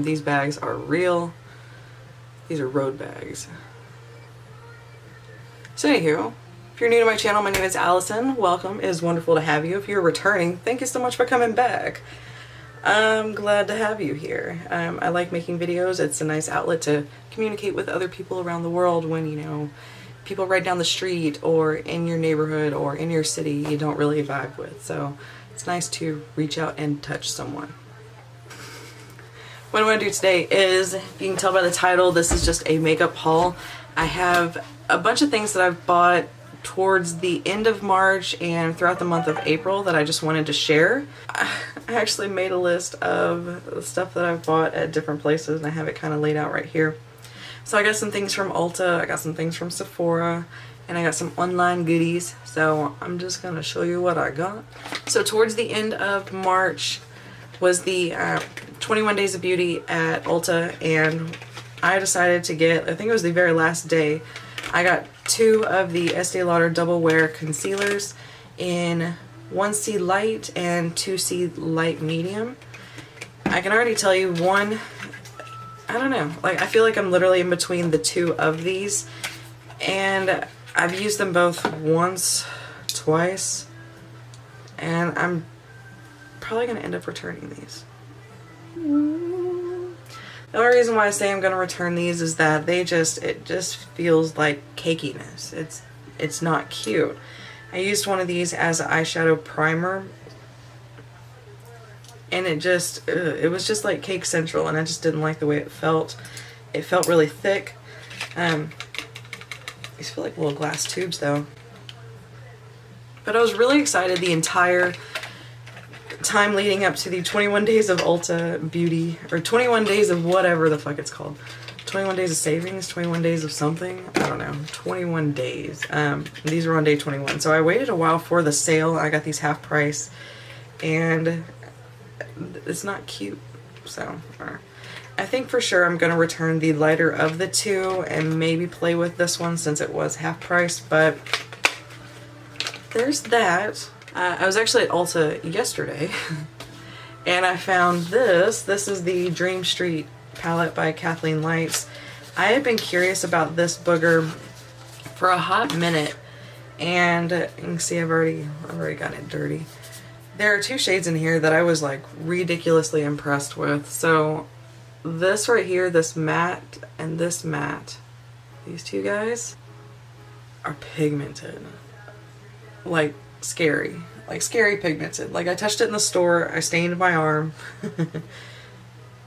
These bags are real. These are road bags. So anywho, if you're new to my channel, my name is Allison. Welcome. It is wonderful to have you. If you're returning, thank you so much for coming back. I'm glad to have you here. I like making videos. It's a nice outlet to communicate with other people around the world when, you know, people right down the street or in your neighborhood or in your city you don't really vibe with. So it's nice to reach out and touch someone. What I want to do today is, if you can tell by the title, this is just a makeup haul. I have a bunch of things that I've bought towards the end of March and throughout the month of April that I just wanted to share. I actually made a list of the stuff that I've bought at different places and I have it kind of laid out right here. So I got some things from Ulta, I got some things from Sephora, and I got some online goodies. So I'm just going to show you what I got. So towards the end of March was the 21 Days of Beauty at Ulta, and I decided to get, I think it was the very last day, I got 2 of the Estee Lauder Double Wear Concealers in 1C Light and 2C Light Medium. I can already tell you one, I don't know, like I feel like I'm literally in between the 2 of these, and I've used them both once, twice, and I'm probably going to end up returning these. The only reason why I say I'm going to return these is that it just feels like cakiness. It's not cute. I used one of these as an eyeshadow primer, and it was just like Cake Central, and I just didn't like the way it felt. It felt really thick. These feel like little glass tubes though. But I was really excited the entire time leading up to the 21 Days of Ulta Beauty, or 21 Days of whatever the fuck it's called. 21 Days of Savings, 21 Days of something, I don't know, 21 days. These were on day 21. So I waited a while for the sale. I got these half price, and it's not cute. So I think for sure I'm going to return the lighter of the 2 and maybe play with this one since it was half price, but there's that. I was actually at Ulta yesterday and I found this. This is the Dream Street palette by Kathleenlights. I had been curious about this booger for a hot minute, and you can see I've already gotten it dirty. There are 2 shades in here that I was like ridiculously impressed with. So this right here, this matte and this matte, these 2 guys are pigmented. Like scary pigmented. Like I touched it in the store, I stained my arm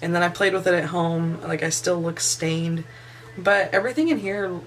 and then I played with it at home. Like I still look stained, but everything in here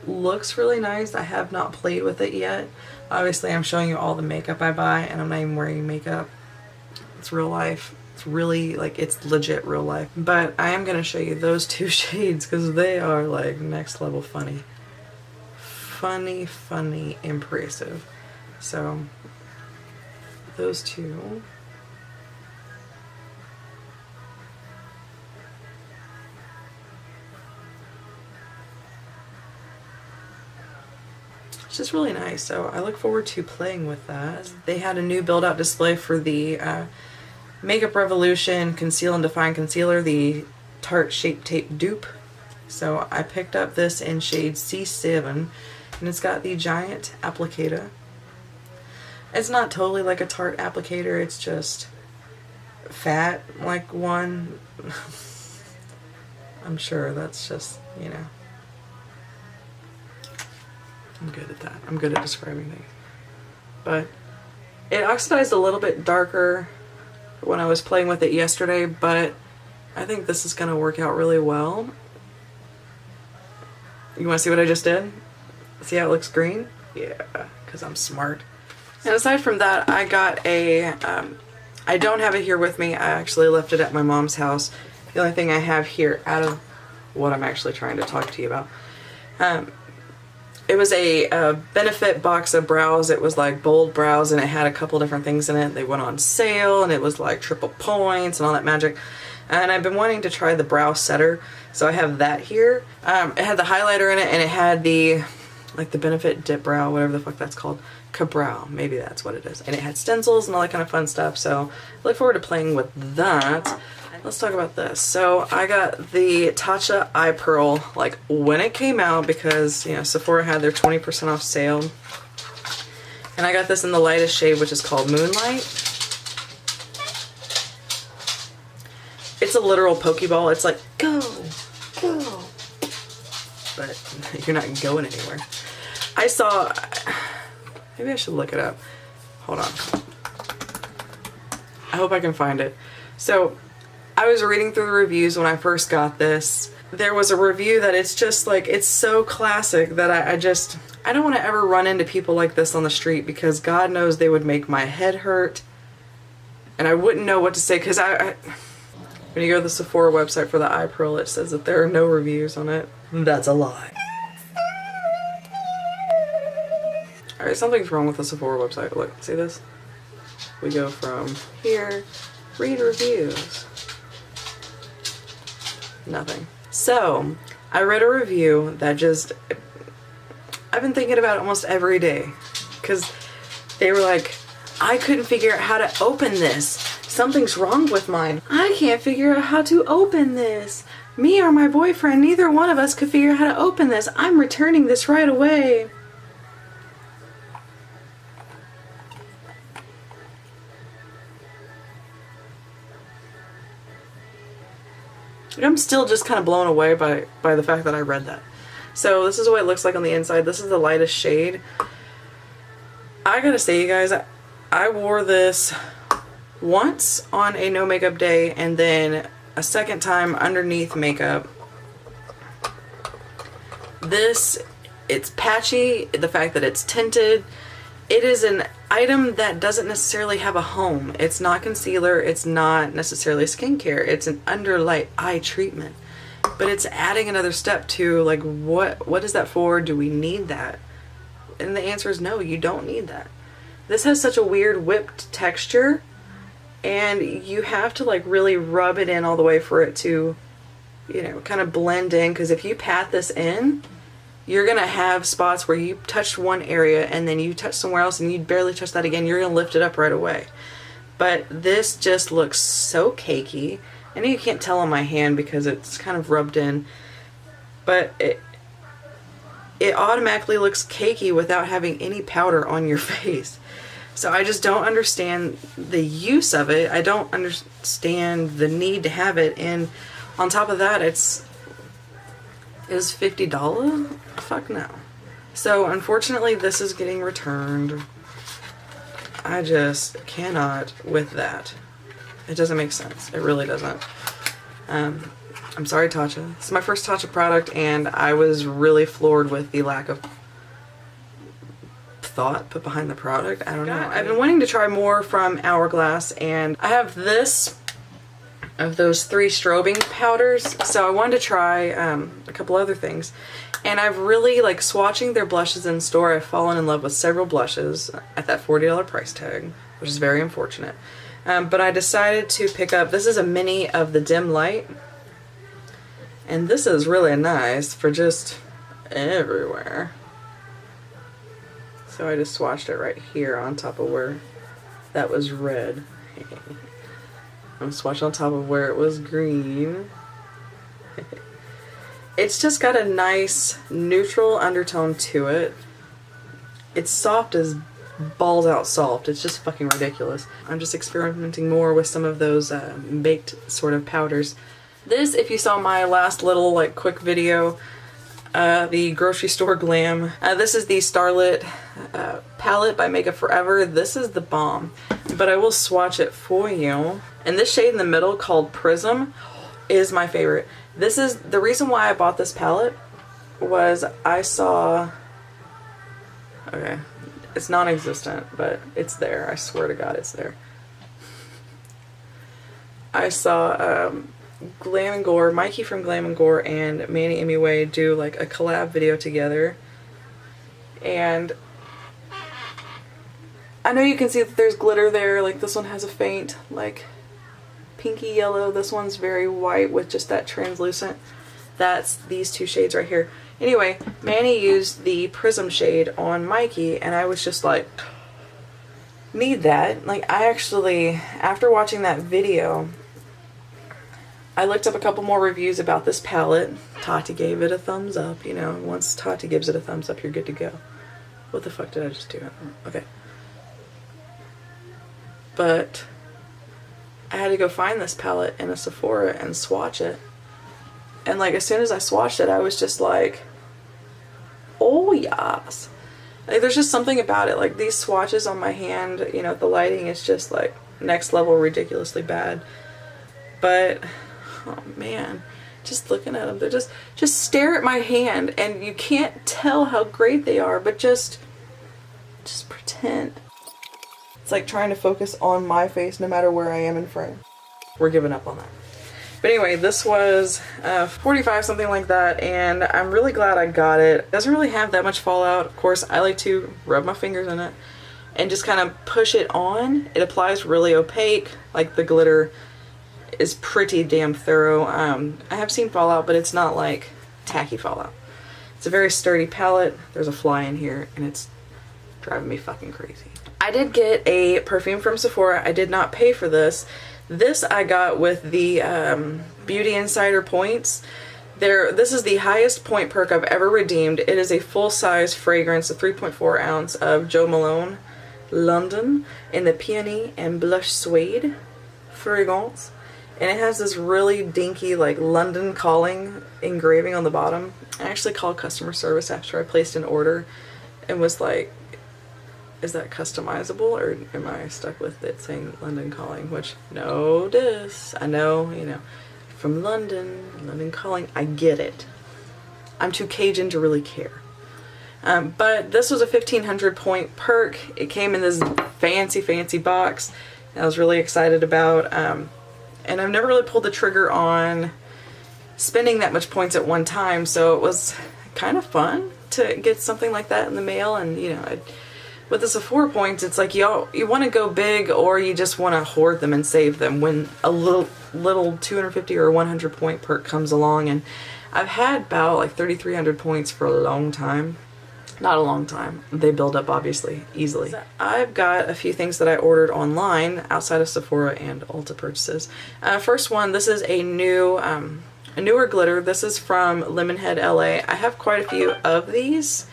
looks really nice. I have not played with it yet. Obviously I'm showing you all the makeup I buy, and I'm not even wearing makeup. It's real life. It's really like, it's legit real life. But I am going to show you those 2 shades because they are like next level funny. Funny, impressive. So those 2. It's just really nice. So I look forward to playing with that. They had a new build-out display for the Makeup Revolution Conceal and Define Concealer, the Tarte Shape Tape dupe. So I picked up this in shade C7, and it's got the giant applicator. It's not totally like a Tarte applicator, it's just fat like one. I'm sure that's just, you know. I'm good at that. I'm good at describing things. But it oxidized a little bit darker when I was playing with it yesterday, but I think this is going to work out really well. You want to see what I just did? See how it looks green? Yeah, because I'm smart. And aside from that, I got a, I don't have it here with me. I actually left it at my mom's house. The only thing I have here out of what I'm actually trying to talk to you about, it was a benefit box of brows. It was like bold brows, and it had a couple different things in it. They went on sale, and it was like triple points and all that magic. And I've been wanting to try the brow setter, so I have that here. It had the highlighter in it, and it had the, like the Benefit Dip Brow, whatever the fuck that's called. Cabrow, maybe that's what it is. And it had stencils and all that kind of fun stuff, so I look forward to playing with that. let's talk about this. So I got the Tatcha Eye Pearl like when it came out because, you know, Sephora had their 20% off sale. And I got this in the lightest shade, which is called Moonlight. It's a literal Pokeball. It's like, go, go. But you're not going anywhere. I saw, maybe I should look it up. Hold on. I hope I can find it. So I was reading through the reviews when I first got this. There was a review that it's just like, it's so classic that I don't want to ever run into people like this on the street because God knows they would make my head hurt. And I wouldn't know what to say because when you go to the Sephora website for the eye pearl, it says that there are no reviews on it. That's a lie. Alright, something's wrong with the Sephora website. Look, see this? We go from here, read reviews. Nothing. So, I read a review that just, I've been thinking about it almost every day. Because they were like, I couldn't figure out how to open this. Something's wrong with mine. I can't figure out how to open this. Me or my boyfriend, neither one of us could figure out how to open this. I'm returning this right away. I'm still just kind of blown away by the fact that I read that. So this is what it looks like on the inside. This is the lightest shade. I gotta say, you guys, I wore this once on a no makeup day and then a second time underneath makeup. This, it's patchy, the fact that it's tinted. It is an item that doesn't necessarily have a home. It's not concealer, it's not necessarily skincare, it's an under eye treatment. But it's adding another step to like, what is that for? Do we need that? And the answer is no, you don't need that. This has such a weird whipped texture and you have to like really rub it in all the way for it to, you know, kind of blend in, because if you pat this in, you're gonna have spots where you touched one area and then you touch somewhere else and you barely touch that again. You're gonna lift it up right away. But this just looks so cakey. I know you can't tell on my hand because it's kind of rubbed in, but it automatically looks cakey without having any powder on your face. So I just don't understand the use of it. I don't understand the need to have it. And on top of that, it was $50? Fuck no. So unfortunately this is getting returned. I just cannot with that. It doesn't make sense. It really doesn't. I'm sorry, Tatcha. This is my first Tatcha product and I was really floored with the lack of thought put behind the product. I don't know. I've been wanting to try more from Hourglass and I have this of those 3 strobing powders, so I wanted to try a couple other things. And I've really, like, swatching their blushes in store, I've fallen in love with several blushes at that $40 price tag, which is very unfortunate. But I decided to pick up, this is a mini of the Dim Light, and this is really nice for just everywhere. So I just swatched it right here on top of where that was red. I'm swatching on top of where it was green. It's just got a nice neutral undertone to it. It's soft as balls out soft. It's just fucking ridiculous. I'm just experimenting more with some of those baked sort of powders. This, if you saw my last little like quick video, the grocery store glam. This is the Starlet palette by Makeup Forever. This is the bomb, but I will swatch it for you. And this shade in the middle called Prism is my favorite. This is the reason why I bought this palette was I saw, okay, it's non-existent, but it's there. I swear to God it's there. I saw Glam & Gore, Mikey from Glam & Gore and Manny MUA do like a collab video together, and I know you can see that there's glitter there. Like this one has a faint like pinky yellow, this one's very white with just that translucent. That's these 2 shades right here. Anyway, Manny used the Prism shade on Mikey and I was just like, need that. Like I actually, after watching that video, I looked up a couple more reviews about this palette. Tati gave it a thumbs up. You know, once Tati gives it a thumbs up, you're good to go. What the fuck did I just do? Okay. But I had to go find this palette in a Sephora and swatch it. And like as soon as I swatched it, I was just like, oh yes. Like there's just something about it. Like these swatches on my hand, you know, the lighting is just like next level ridiculously bad. But oh man, just looking at them, they're just stare at my hand and you can't tell how great they are, but just pretend. It's like trying to focus on my face no matter where I am in frame. We're giving up on that. But anyway, this was 45, something like that, and I'm really glad I got it. It doesn't really have that much fallout. Of course, I like to rub my fingers in it and just kind of push it on. It applies really opaque, like the glitter is pretty damn thorough. I have seen fallout, but it's not like tacky fallout. It's a very sturdy palette. There's a fly in here and it's driving me fucking crazy. I did get a perfume from Sephora. I did not pay for this. This I got with the Beauty Insider points. This is the highest point perk I've ever redeemed. It is a full-size fragrance, a 3.4 ounce of Jo Malone London in the Peony and Blush Suede fragrance. And it has this really dinky like London Calling engraving on the bottom. I actually called customer service after I placed an order and was like, is that customizable or am I stuck with it saying London Calling? Which, no dis. I know, you know, from London Calling, I get it. I'm too Cajun to really care. But this was a 1500 point perk. It came in this fancy box that I was really excited about. And I've never really pulled the trigger on spending that much points at one time, so it was kind of fun to get something like that in the mail. And you know, with the Sephora points, it's like you want to go big or you just want to hoard them and save them when a little 250 or 100 point perk comes along. And I've had about like 3,300 points for a long time. Not a long time. They build up obviously easily. I've got a few things that I ordered online outside of Sephora and Ulta purchases. First one, this is a newer glitter. This is from Lemonhead LA. I have quite a few of these.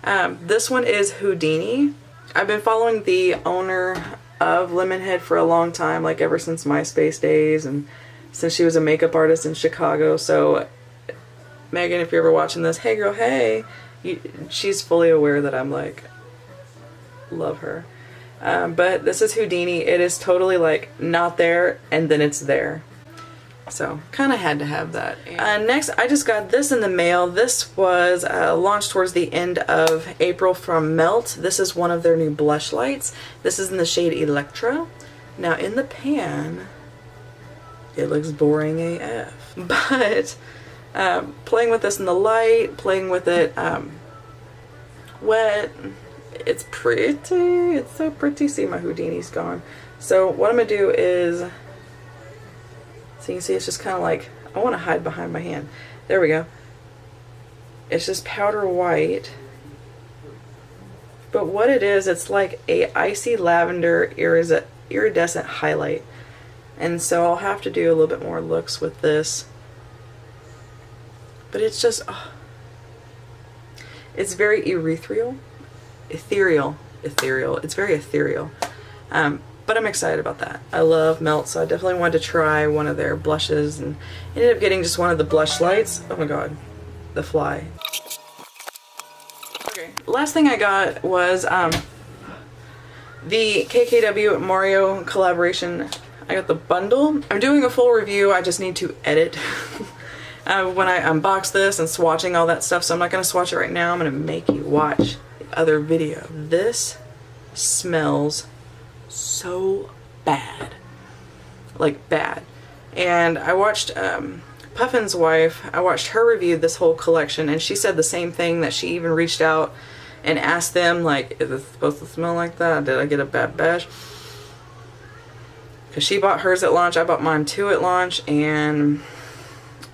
This one is Houdini. I've been following the owner of Lemonhead for a long time, like ever since MySpace days and since she was a makeup artist in Chicago. So Megan, if you're ever watching this, hey girl, hey. She's fully aware that I'm like, love her. But this is Houdini. It is totally like not there and then it's there. So kind of had to have that. Next, I just got this in the mail. This was launched towards the end of April from Melt. This is one of their new blush lights. This is in the shade Electra. Now in the pan, it looks boring AF. But playing with this in the light, playing with it wet, it's pretty. It's so pretty. See, my Houdini's gone. So what I'm gonna do is, so you can see it's just kind of like, I want to hide behind my hand. There we go. It's just powder white. But what it is, it's like a icy lavender iridescent highlight. And so I'll have to do a little bit more looks with this. But it's just, oh, it's very ethereal. It's very ethereal. But I'm excited about that. I love Melt, so I definitely wanted to try one of their blushes and ended up getting just one of the blush lights. Oh my god, the fly. Okay, last thing I got was the KKWxMario collaboration. I got the bundle. I'm doing a full review, I just need to edit. When I unbox this and swatching all that stuff, so I'm not going to swatch it right now. I'm going to make you watch the other video. This smells so bad. Like bad. And I watched Puffin's wife, I watched her review this whole collection and she said the same thing, that she even reached out and asked them like, is it supposed to smell like that? Did I get a bad batch? Because she bought hers at launch, I bought mine too at launch, and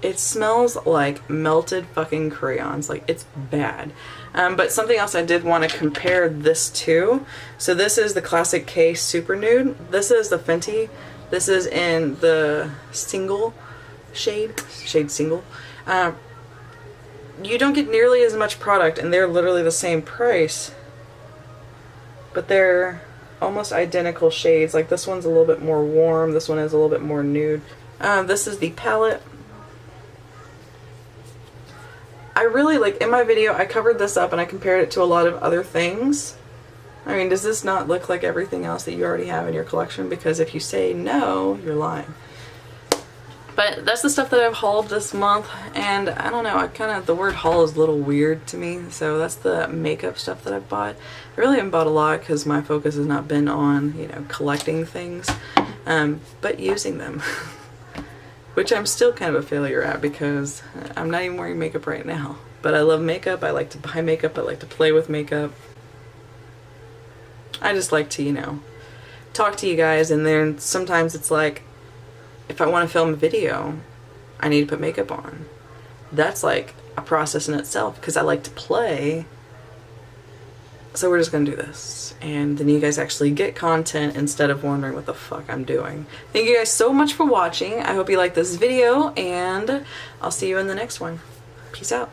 it smells like melted fucking crayons. Like, it's bad. But something else I did want to compare this to. So this is the Classic K Super Nude. This is the Fenty. This is in the single shade single. You don't get nearly as much product, and they're literally the same price, but they're almost identical shades. Like this one's a little bit more warm, this one is a little bit more nude. This is the palette. I really like, in my video I covered this up and I compared it to a lot of other things. I mean, does this not look like everything else that you already have in your collection? Because if you say no, you're lying. But that's the stuff that I've hauled this month, and I don't know, the word haul is a little weird to me, so that's the makeup stuff that I've bought. I really haven't bought a lot because my focus has not been on, you know, collecting things, but using them. Which I'm still kind of a failure at because I'm not even wearing makeup right now. But I love makeup, I like to buy makeup, I like to play with makeup. I just like to, you know, talk to you guys, and then sometimes it's like, if I want to film a video, I need to put makeup on. That's like a process in itself because I like to play. So we're just gonna do this, and then you guys actually get content instead of wondering what the fuck I'm doing. Thank you guys so much for watching. I hope you liked this video, and I'll see you in the next one. Peace out.